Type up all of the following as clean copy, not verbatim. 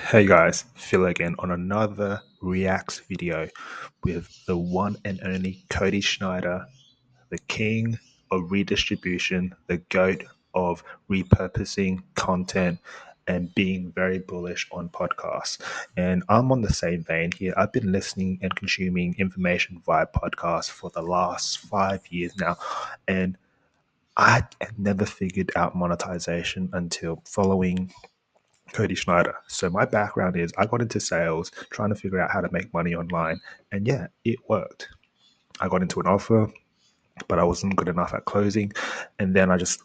Hey guys, Phil again on another Reacts video with the one and only Cody Schneider, the king of redistribution, the goat of repurposing content and being very bullish on podcasts. And I'm on the same vein here. I've been listening and consuming information via podcasts for the last 5 years now. And I had never figured out monetization until following Cody Schneider. So my background is I got into sales, trying to figure out how to make money online, and yeah, it worked. I got into an offer, but I wasn't good enough at closing, and then I just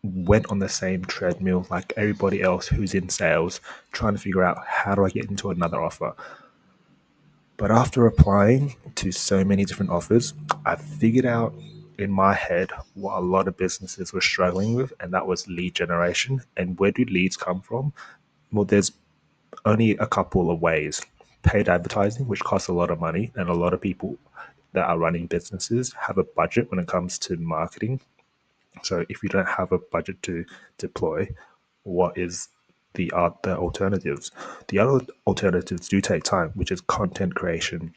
went on the same treadmill like everybody else who's in sales, trying to figure out how do I get into another offer. But after applying to so many different offers, I figured out in my head what a lot of businesses were struggling with, and that was lead generation. And where do leads come from? Well, there's only a couple of ways. Paid advertising, which costs a lot of money, and a lot of people that are running businesses have a budget when it comes to marketing. So if you don't have a budget to deploy, what is the other alternatives? The other alternatives do take time, which is content creation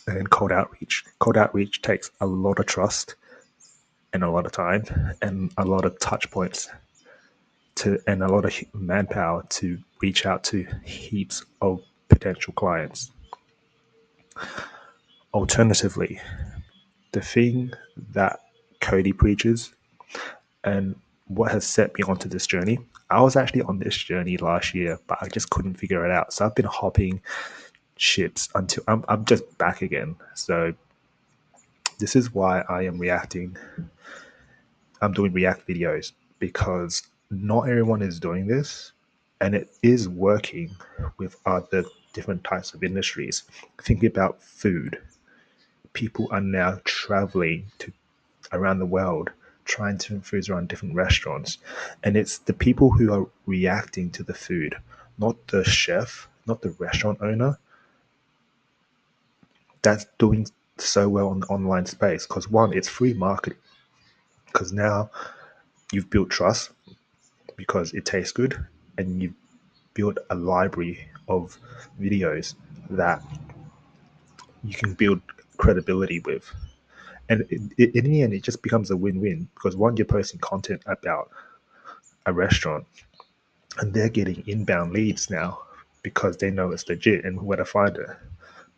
and cold outreach. Cold outreach takes a lot of trust and a lot of time and a lot of touch points and a lot of manpower to reach out to heaps of potential clients. Alternatively, the thing that Cody preaches and what has set me onto this journey, I was actually on this journey last year, but I just couldn't figure it out. So I've been hopping ships until I'm just back again. So this is why I am reacting. I'm doing React videos because not everyone is doing this, and it is working with other different types of industries. Think about food. People are now traveling to around the world trying different foods around different restaurants, and it's the people who are reacting to the food, not the chef, not the restaurant owner, that's doing so well on the online space. Because one, it's free marketing, because now you've built trust because it tastes good, and you've built a library of videos that you can build credibility with. And in the end, it just becomes a win-win because one, you're posting content about a restaurant, and they're getting inbound leads now because they know it's legit and where to find it.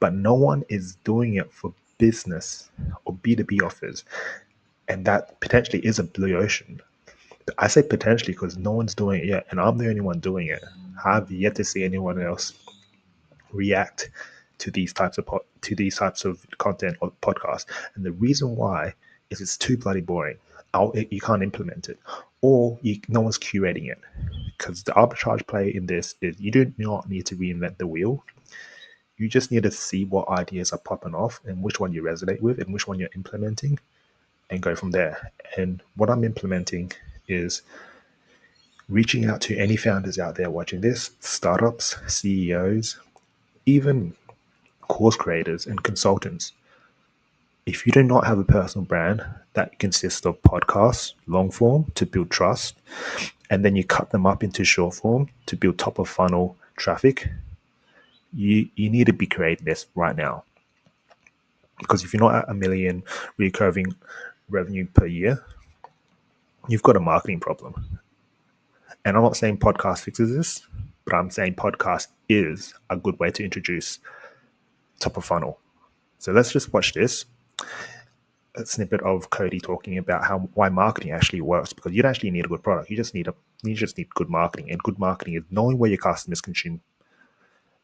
But no one is doing it for business or B2B offers, and that potentially is a blue ocean. I say potentially because no one's doing it yet, and I'm the only one doing it. I've yet to see anyone else react to these types of content or podcasts. And the reason why is it's too bloody boring. You can't implement it, or no one's curating it. Because the arbitrage play in this is you do not need to reinvent the wheel. You just need to see what ideas are popping off and which one you resonate with and which one you're implementing, and go from there. And what I'm implementing is reaching out to any founders out there watching this, startups, CEOs, even course creators and consultants. If you do not have a personal brand that consists of podcasts, long form to build trust, and then you cut them up into short form to build top of funnel traffic, you need to be creating this right now. Because if you're not at a million recurring revenue per year, you've got a marketing problem. And I'm not saying podcast fixes this, but I'm saying podcast is a good way to introduce top of funnel. So let's just watch this a snippet of Cody talking about why marketing actually works, because you don't actually need a good product. You just need good marketing, and good marketing is knowing where your customers consume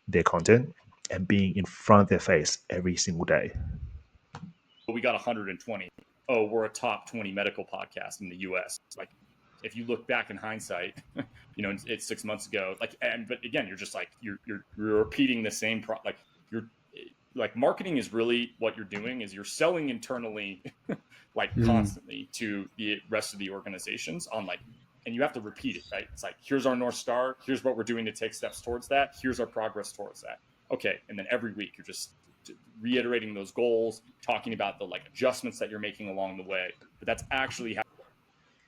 their content and being in front of their face every single day. We got 120. Oh, we're a top 20 medical podcast in the US. Like, if you look back in hindsight, it's 6 months ago. But again, you're just like you're repeating the same like marketing is really what you're doing is you're selling internally, constantly to the rest of the organizations and you have to repeat it, right? It's like, here's our North Star. Here's what we're doing to take steps towards that. Here's our progress towards that. Okay. And then every week you're just reiterating those goals, talking about the adjustments that you're making along the way. But that's actually how.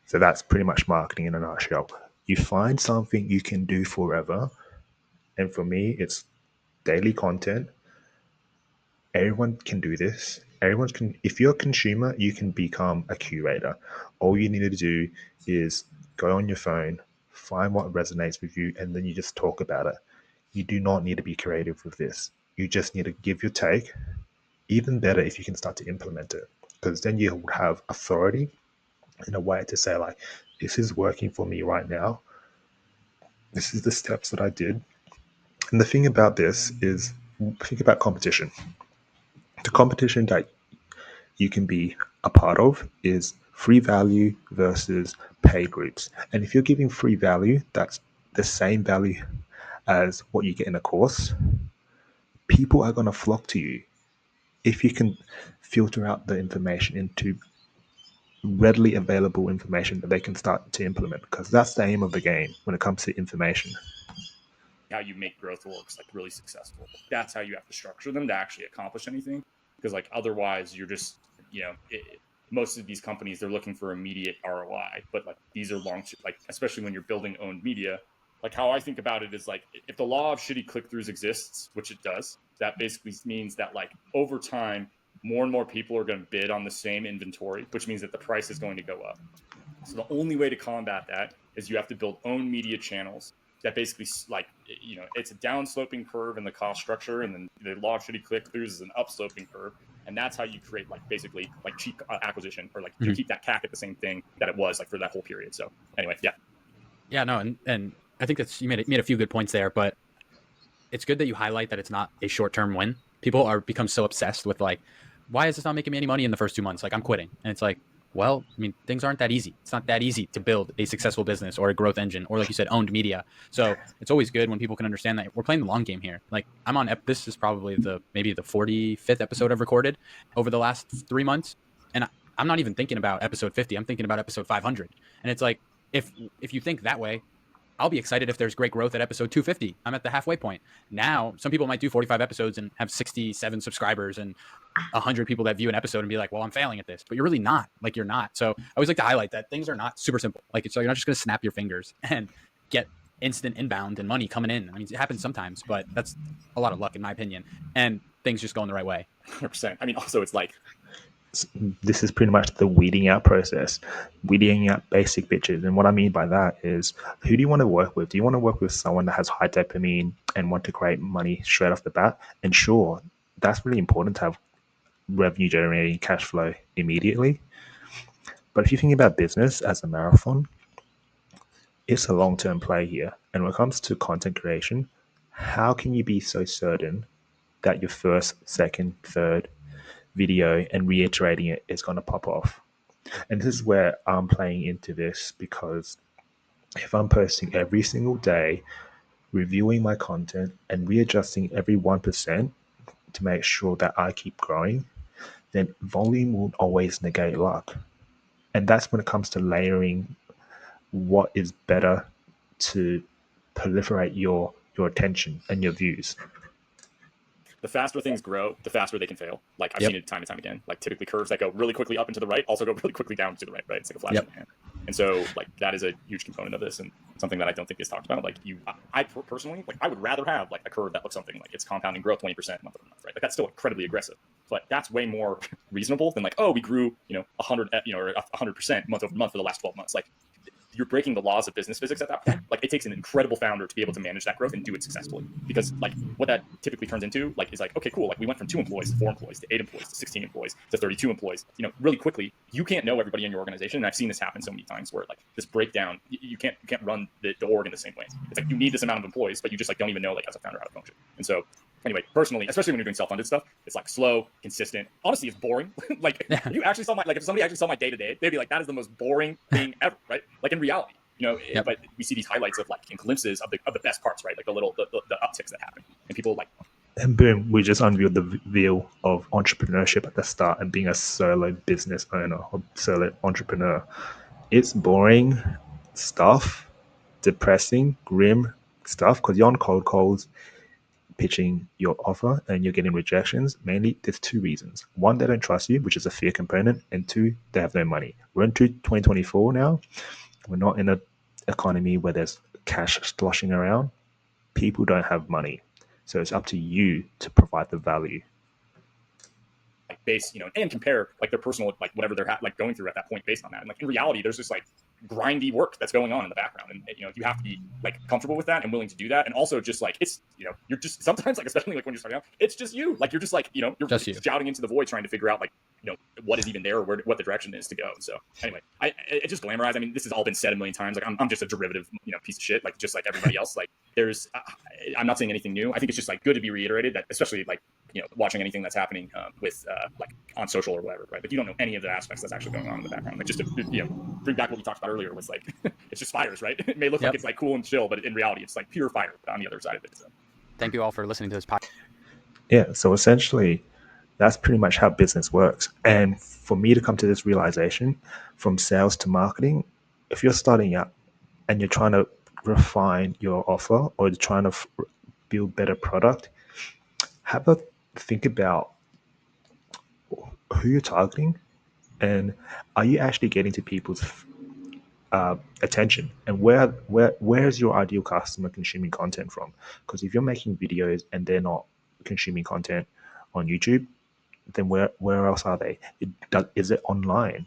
So that's pretty much marketing in a nutshell. You find something you can do forever And for me, it's daily content. Everyone can do this. Everyone can. If you're a consumer, you can become a curator. All you need to do is go on your phone, find what resonates with you, and then you just talk about it. You do not need to be creative with this. You just need to give your take. Even better if you can start to implement it, because then you have authority in a way to say, like, this is working for me right now. This is the steps that I did. And the thing about this is, think about competition. The competition that you can be a part of is free value versus paid groups. And if you're giving free value, that's the same value as what you get in a course, people are going to flock to you. If you can filter out the information into readily available information that they can start to implement, because that's the aim of the game when it comes to information. How you make growth orgs like really successful. That's how you have to structure them to actually accomplish anything. Because like otherwise, you're just most of these companies, they're looking for immediate ROI, but like these are like especially when you're building owned media. Like how I think about it is like if the law of shitty click throughs exists, which it does, that basically means that like over time, more and more people are going to bid on the same inventory, which means that the price is going to go up. So the only way to combat that is you have to build own media channels that basically like it's a downsloping curve in the cost structure, and then the law of shitty click throughs is an upsloping curve, and that's how you create like basically like cheap acquisition, or like keep that CAC at the same thing that it was like for that whole period. So anyway, yeah, no, and I think that's you made a few good points there, but it's good that you highlight that it's not a short-term win. People are become so obsessed with like, why is this not making me any money in the first 2 months? Like I'm quitting, and it's like, well, I mean, things aren't that easy. It's not that easy to build a successful business or a growth engine, or like you said, owned media. So it's always good when people can understand that we're playing the long game here. Like I'm on, this is probably maybe the 45th episode I've recorded over the last 3 months. And I'm not even thinking about episode 50. I'm thinking about episode 500. And it's like, if you think that way, I'll be excited if there's great growth at episode 250. I'm at the halfway point. Now, some people might do 45 episodes and have 67 subscribers and 100 people that view an episode and be like, well, I'm failing at this. But you're really not. Like, you're not. So I always like to highlight that things are not super simple. Like, so you're not just going to snap your fingers and get instant inbound and money coming in. I mean, it happens sometimes, but that's a lot of luck, in my opinion. And things just go in the right way. 100%. I mean, also, it's like, this is pretty much the weeding out process, weeding out basic bitches. And what I mean by that is, who do you want to work with? Do you want to work with someone that has high dopamine and want to create money straight off the bat? And sure, that's really important to have revenue generating cash flow immediately. But if you think about business as a marathon, it's a long term play here. And when it comes to content creation, how can you be so certain that your first, second, third video and reiterating it is going to pop off? And this is where I'm playing into this, because if I'm posting every single day, reviewing my content and readjusting every 1% to make sure that I keep growing, then volume will always negate luck. And that's when it comes to layering what is better to proliferate your attention and your views. the faster things grow, the faster they can fail. Like I've seen it time and time again. Like typically curves that go really quickly up and to the right also go really quickly down to the right, right? It's like a flash in the hand. And so like that is a huge component of this, and something that I don't think is talked about. Like I personally, like I would rather have like a curve that looks something like it's compounding growth 20% month over month, right? Like that's still incredibly aggressive, but that's way more reasonable than like, oh, we grew, 100, or 100% month over month for the last 12 months. Like you're breaking the laws of business physics at that point. Like it takes an incredible founder to be able to manage that growth and do it successfully. Because like what that typically turns into like is like, okay, cool. Like we went from 2 employees to 4 employees to 8 employees to 16 employees to 32 employees. Really quickly, you can't know everybody in your organization. And I've seen this happen so many times where like this breakdown, you can't run the org in the same way. It's like you need this amount of employees, but you just like don't even know like as a founder how to function. And so anyway, personally, especially when you're doing self-funded stuff, it's like slow, consistent. Honestly, it's boring. Like if you actually saw if somebody actually saw my day-to-day, they'd be like, that is the most boring thing ever, right? Like in reality. But we see these highlights of like in glimpses of the best parts, right? Like the upticks that happen, and people like. And boom, we just unveiled the veil of entrepreneurship at the start and being a solo business owner or solo entrepreneur. It's boring stuff, depressing, grim stuff, because you're on cold calls pitching your offer and you're getting rejections. Mainly, there's 2 reasons. One, they don't trust you, which is a fear component, and 2, they have no money. We're into 2024 now. We're not in an economy where there's cash sloshing around. people don't have money. So it's up to you to provide the value. Like base, and compare like their personal, like whatever they're like going through at that point based on that. And like in reality, there's this like grindy work that's going on in the background, and you have to be like comfortable with that and willing to do that. And also just like it's you're just sometimes like especially like when you're starting out, it's just you, like you're just like you're Just you. shouting into the void trying to figure out like what is even there, or what the direction is to go. So anyway, it just glamorized. I mean, this has all been said a million times. Like I'm just a derivative piece of shit, like just like everybody else. Like there's I'm not saying anything new. I think it's just like good to be reiterated that, especially like watching anything that's happening with like on social or whatever, right? Like you don't know any of the aspects that's actually going on in the background. Like just to bring back what we talked about earlier was like it's just fires, right? It may look like it's like cool and chill, but in reality it's like pure fire on the other side of it. So Thank you all for listening to this podcast. Yeah, so essentially that's pretty much how business works. And for me to come to this realization, from sales to marketing, if you're starting out and you're trying to refine your offer, or you're trying to build better product, have a think about who you're targeting, and are you actually getting to people's attention, and where's your ideal customer consuming content from? Because if you're making videos and they're not consuming content on YouTube, then where else are they? Is it online?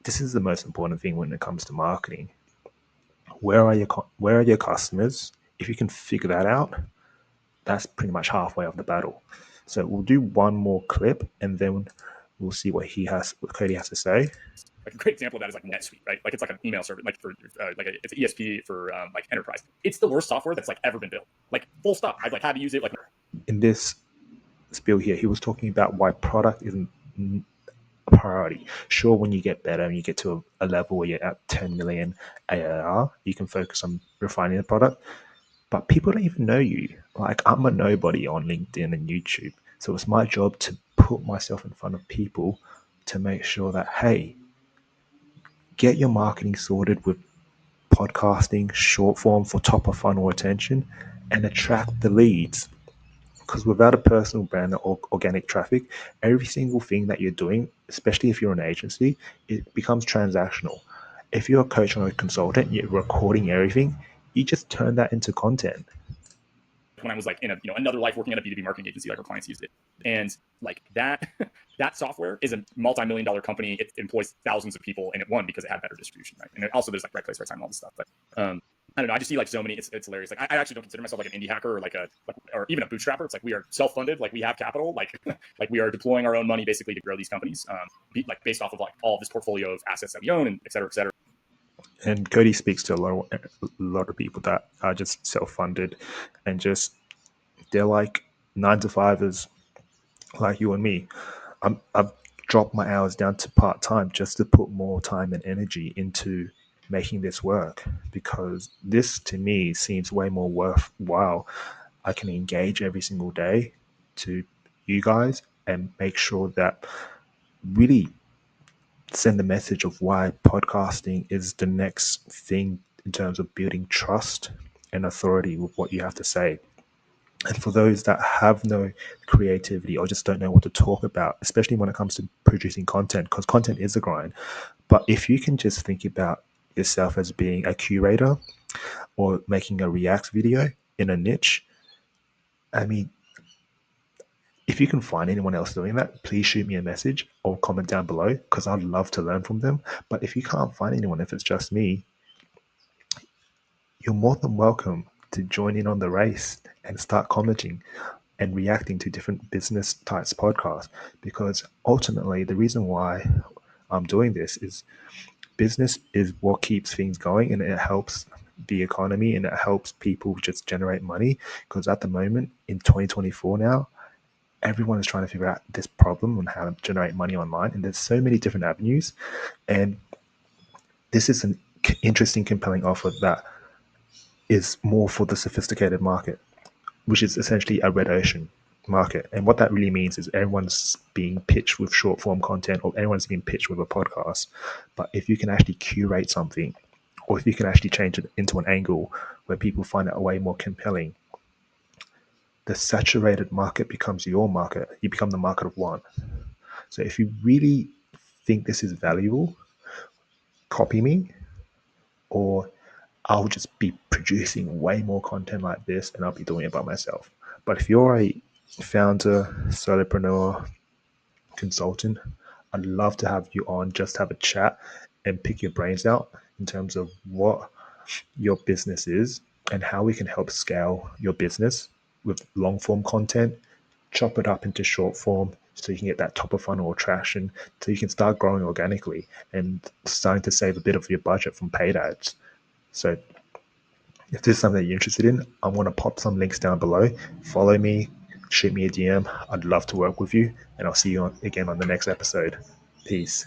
This is the most important thing when it comes to marketing. Where are your customers? If you can figure that out, that's pretty much halfway of the battle. So we'll do one more clip, and then we'll see what Cody has to say. like a great example of that is like NetSuite, right? Like it's like an email service, like for it's an ESP for like enterprise. It's the worst software that's like ever been built. Like full stop. I've like had to use it like In this spiel here, he was talking about why product isn't a priority. Sure, when you get better and you get to a level where you're at 10 million ARR, you can focus on refining the product. But people don't even know you. Like, I'm a nobody on LinkedIn and YouTube. So it's my job to put myself in front of people to make sure that, hey, get your marketing sorted with podcasting, short form for top of funnel attention, and attract the leads. Because without a personal brand or organic traffic, every single thing that you're doing, especially if you're an agency, it becomes transactional. If you're a coach or a consultant, you're recording everything, you just turn that into content. when I was like in a another life working at a B2B marketing agency, like our clients used it. And like that that software is a multi-million-dollar company. It employs thousands of people, and it won because it had better distribution, right? And also there's like right place, right time, and all this stuff. But I don't know. I just see like so many. It's hilarious. Like I actually don't consider myself like an indie hacker or or even a bootstrapper. It's like we are self-funded. Like we have capital. Like like we are deploying our own money basically to grow these companies. Like based off of like all of this portfolio of assets that we own, and et cetera, et cetera. And Cody speaks to a lot of people that are just self-funded and just they're like 9 to 5ers, like you and me. I've dropped my hours down to part-time just to put more time and energy into making this work, because this to me seems way more worthwhile. I can engage every single day to you guys and make sure that really send the message of why podcasting is the next thing in terms of building trust and authority with what you have to say. And for those that have no creativity or just don't know what to talk about, especially when it comes to producing content, because content is a grind. But if you can just think about yourself as being a curator or making a React video in a niche, I mean, if you can find anyone else doing that, please shoot me a message or comment down below, because I'd love to learn from them. But if you can't find anyone, if it's just me, you're more than welcome to join in on the race and start commenting and reacting to different business types podcasts. Because ultimately, the reason why I'm doing this is business is what keeps things going, and it helps the economy and it helps people just generate money. Because at the moment in 2024 now, everyone is trying to figure out this problem on how to generate money online, and there's so many different avenues. And this is an interesting, compelling offer that is more for the sophisticated market, which is essentially a red ocean market. And what that really means is everyone's being pitched with short form content, or everyone's being pitched with a podcast. But if you can actually curate something, or if you can actually change it into an angle where people find it way more compelling, the saturated market becomes your market. You become the market of one. So if you really think this is valuable, copy me, or I'll just be producing way more content like this and I'll be doing it by myself. But if you're a founder, solopreneur, consultant, I'd love to have you on, just have a chat and pick your brains out in terms of what your business is and how we can help scale your business with long form content, chop it up into short form so you can get that top of funnel traction so you can start growing organically and starting to save a bit of your budget from paid ads. So if this is something that you're interested in, I'm going to pop some links down below. Follow me, shoot me a DM. I'd love to work with you, and I'll see you again on the next episode. Peace.